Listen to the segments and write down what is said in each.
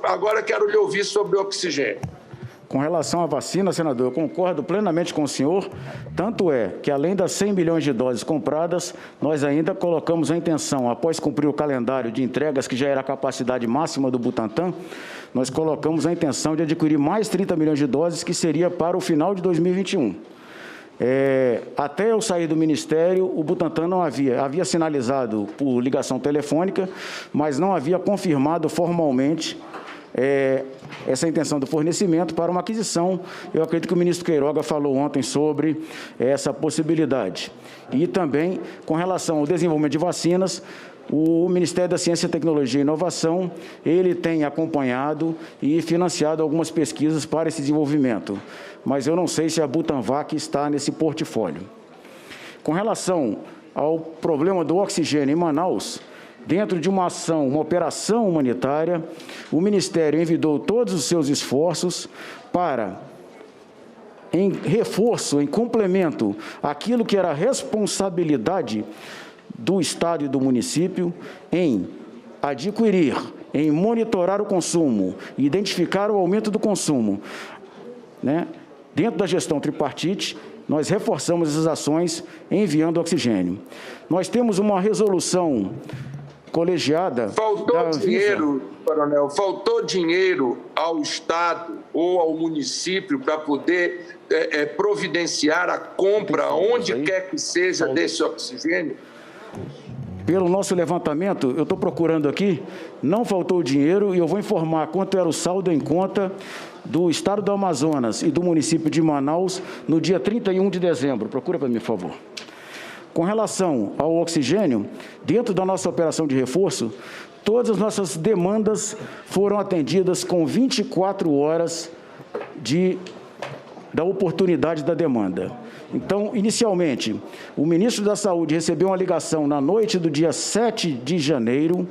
agora quero lhe ouvir sobre o oxigênio. Com relação à vacina, senador, eu concordo plenamente com o senhor. Tanto é que, além das 100 milhões de doses compradas, nós ainda colocamos a intenção, após cumprir o calendário de entregas, que já era a capacidade máxima do Butantan, nós colocamos a intenção de adquirir mais 30 milhões de doses, que seria para o final de 2021. Até eu sair do Ministério, o Butantan não havia sinalizado por ligação telefônica, mas não havia confirmado formalmente essa intenção do fornecimento para uma aquisição. Eu acredito que o ministro Queiroga falou ontem sobre essa possibilidade. E também, com relação ao desenvolvimento de vacinas, o Ministério da Ciência, Tecnologia e Inovação, ele tem acompanhado e financiado algumas pesquisas para esse desenvolvimento, mas eu não sei se a Butanvac está nesse portfólio. Com relação ao problema do oxigênio em Manaus, dentro de uma ação, uma operação humanitária, o Ministério envidou todos os seus esforços para, em reforço, em complemento àquilo que era a responsabilidade do Estado e do município, em adquirir, em monitorar o consumo, identificar o aumento do consumo, dentro da gestão tripartite, nós reforçamos essas ações enviando oxigênio. Nós temos uma resolução colegiada. Faltou dinheiro, coronel, faltou dinheiro ao Estado ou ao município para poder providenciar a compra, onde quer que seja, desse oxigênio? Pelo nosso levantamento, eu estou procurando aqui, não faltou dinheiro, e eu vou informar quanto era o saldo em conta do Estado do Amazonas e do município de Manaus no dia 31 de dezembro. Procura para mim, por favor. Com relação ao oxigênio, dentro da nossa operação de reforço, todas as nossas demandas foram atendidas com 24 horas da oportunidade da demanda. Então, inicialmente, o ministro da Saúde recebeu uma ligação na noite do dia 7 de janeiro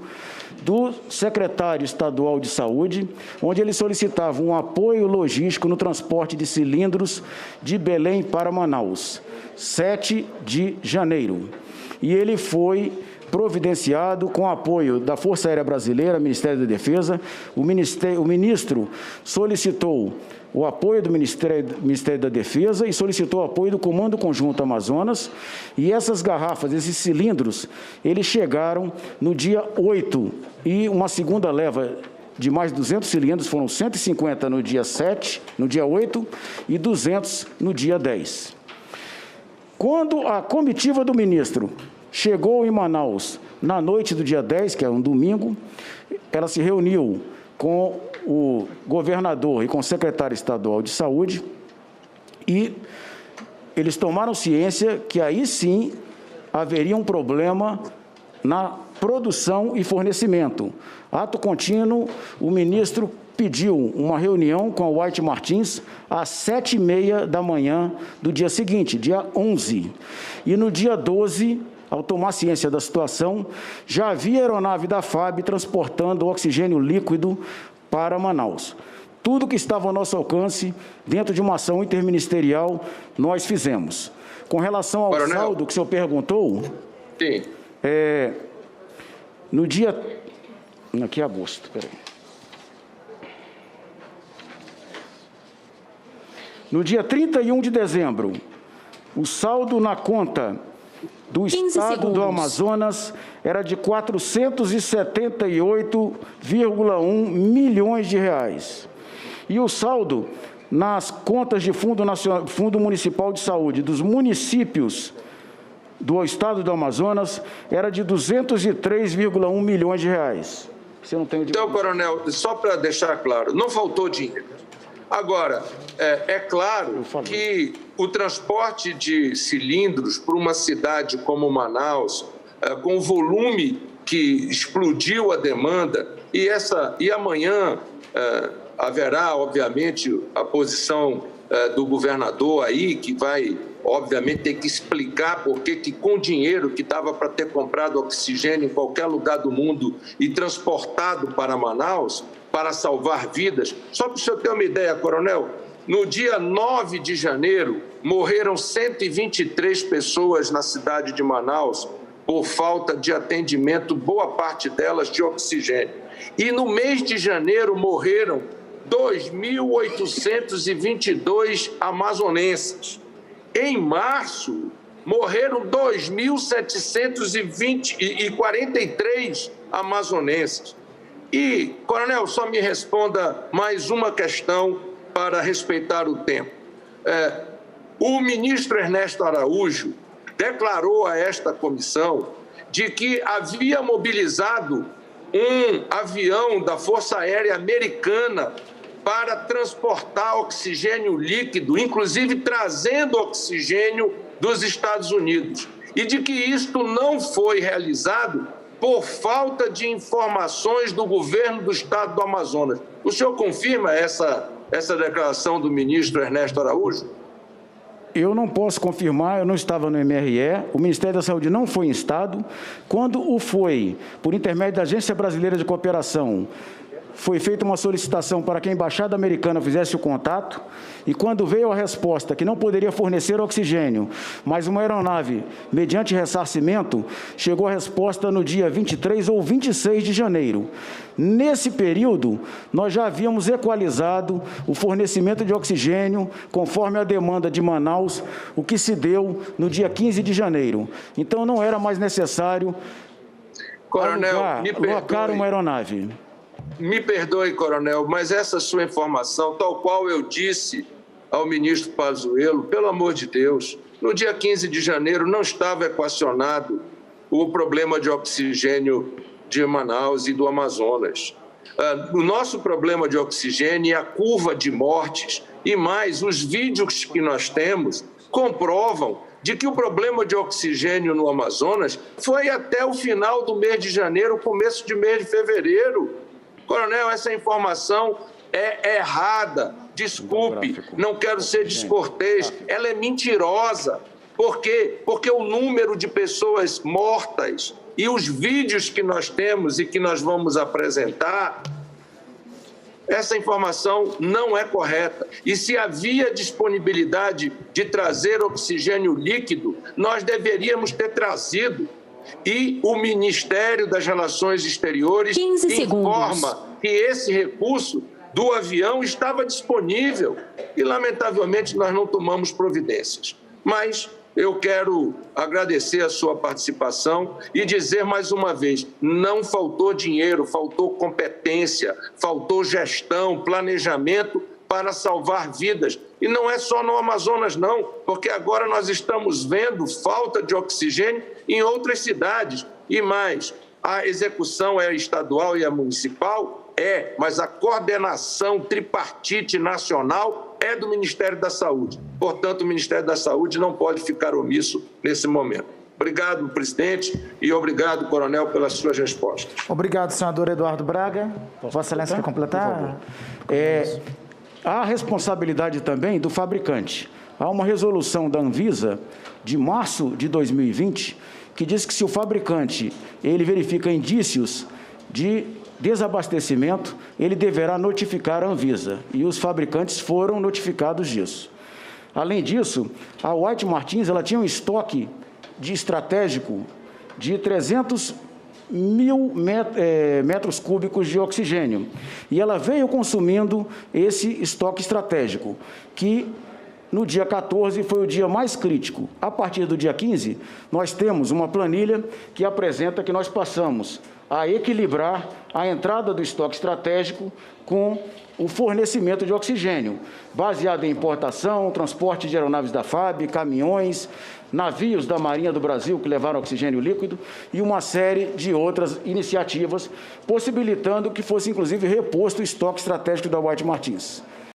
do secretário estadual de Saúde, onde ele solicitava um apoio logístico no transporte de cilindros de Belém para Manaus, 7 de janeiro. E ele foi providenciado com apoio da Força Aérea Brasileira, Ministério da Defesa. O ministro solicitou o apoio do Ministério da Defesa e solicitou o apoio do Comando Conjunto Amazonas, e essas garrafas, esses cilindros, eles chegaram no dia 8, e uma segunda leva de mais de 200 cilindros, foram 150 no dia 7, no dia 8, e 200 no dia 10. Quando a comitiva do ministro chegou em Manaus na noite do dia 10, que é um domingo, ela se reuniu com o governador e com o secretário estadual de saúde, e eles tomaram ciência que aí sim haveria um problema na produção e fornecimento. Ato contínuo, o ministro pediu uma reunião com a White Martins às 7h30 da manhã do dia seguinte, dia 11. E no dia 12, ao tomar ciência da situação, já havia aeronave da FAB transportando oxigênio líquido para Manaus. Tudo que estava ao nosso alcance, dentro de uma ação interministerial, nós fizemos. Com relação ao saldo que o senhor perguntou, sim. No dia... Aqui é agosto, peraí. No dia 31 de dezembro, o saldo na conta do Estado do Amazonas era de 478,1 milhões de reais. E o saldo nas contas de Fundo Municipal de Saúde dos municípios do Estado do Amazonas era de 203,1 milhões de reais. Você não tem... Então, coronel, só para deixar claro, não faltou dinheiro. Agora, é claro que o transporte de cilindros para uma cidade como Manaus, com o volume que explodiu a demanda, e amanhã haverá, obviamente, a posição do governador aí, que vai, obviamente, ter que explicar por que com dinheiro que estava para ter comprado oxigênio em qualquer lugar do mundo e transportado para Manaus, para salvar vidas. Só para o senhor ter uma ideia, coronel, no dia 9 de janeiro, morreram 123 pessoas na cidade de Manaus por falta de atendimento, boa parte delas de oxigênio. E no mês de janeiro morreram 2.822 amazonenses. Em março, morreram 2.743 amazonenses. E, coronel, só me responda mais uma questão para respeitar o tempo. O ministro Ernesto Araújo declarou a esta comissão de que havia mobilizado um avião da Força Aérea Americana para transportar oxigênio líquido, inclusive trazendo oxigênio dos Estados Unidos, e de que isto não foi realizado por falta de informações do governo do estado do Amazonas. O senhor confirma essa declaração do ministro Ernesto Araújo? Eu não posso confirmar, eu não estava no MRE, o Ministério da Saúde não foi instado. Quando o foi, por intermédio da Agência Brasileira de Cooperação, foi feita uma solicitação para que a Embaixada Americana fizesse o contato, e quando veio a resposta que não poderia fornecer oxigênio, mas uma aeronave, mediante ressarcimento, chegou a resposta no dia 23 ou 26 de janeiro. Nesse período, nós já havíamos equalizado o fornecimento de oxigênio conforme a demanda de Manaus, o que se deu no dia 15 de janeiro. Então, não era mais necessário alocar uma aeronave. Me perdoe, coronel, mas essa sua informação, tal qual eu disse ao ministro Pazuello, pelo amor de Deus, no dia 15 de janeiro não estava equacionado o problema de oxigênio de Manaus e do Amazonas. O nosso problema de oxigênio é a curva de mortes e mais, os vídeos que nós temos comprovam de que o problema de oxigênio no Amazonas foi até o final do mês de janeiro, começo de mês de fevereiro. Coronel, essa informação é errada. Desculpe, não quero ser descortês. Ela é mentirosa. Por quê? Porque o número de pessoas mortas e os vídeos que nós temos e que nós vamos apresentar, essa informação não é correta. E se havia disponibilidade de trazer oxigênio líquido, nós deveríamos ter trazido. E o Ministério das Relações Exteriores informa que esse recurso do avião estava disponível e, lamentavelmente, nós não tomamos providências. Mas eu quero agradecer a sua participação e dizer mais uma vez, não faltou dinheiro, faltou competência, faltou gestão, planejamento para salvar vidas. E não é só no Amazonas, não, porque agora nós estamos vendo falta de oxigênio em outras cidades. E mais, a execução é estadual e é municipal? É, mas a coordenação tripartite nacional é do Ministério da Saúde. Portanto, o Ministério da Saúde não pode ficar omisso nesse momento. Obrigado, presidente, e obrigado, coronel, pelas suas respostas. Obrigado, senador Eduardo Braga. Vossa Excelência quer completar? Há responsabilidade também do fabricante. Há uma resolução da Anvisa de março de 2020 que diz que se o fabricante ele verifica indícios de desabastecimento, ele deverá notificar a Anvisa, e os fabricantes foram notificados disso. Além disso, a White Martins ela tinha um estoque estratégico de 300 mil metros cúbicos de oxigênio. E ela veio consumindo esse estoque estratégico, que no dia 14 foi o dia mais crítico. A partir do dia 15, nós temos uma planilha que apresenta que nós passamos a equilibrar a entrada do estoque estratégico com o fornecimento de oxigênio, baseado em importação, transporte de aeronaves da FAB, caminhões, navios da Marinha do Brasil que levaram oxigênio líquido e uma série de outras iniciativas, possibilitando que fosse, inclusive, reposto o estoque estratégico da White Martins.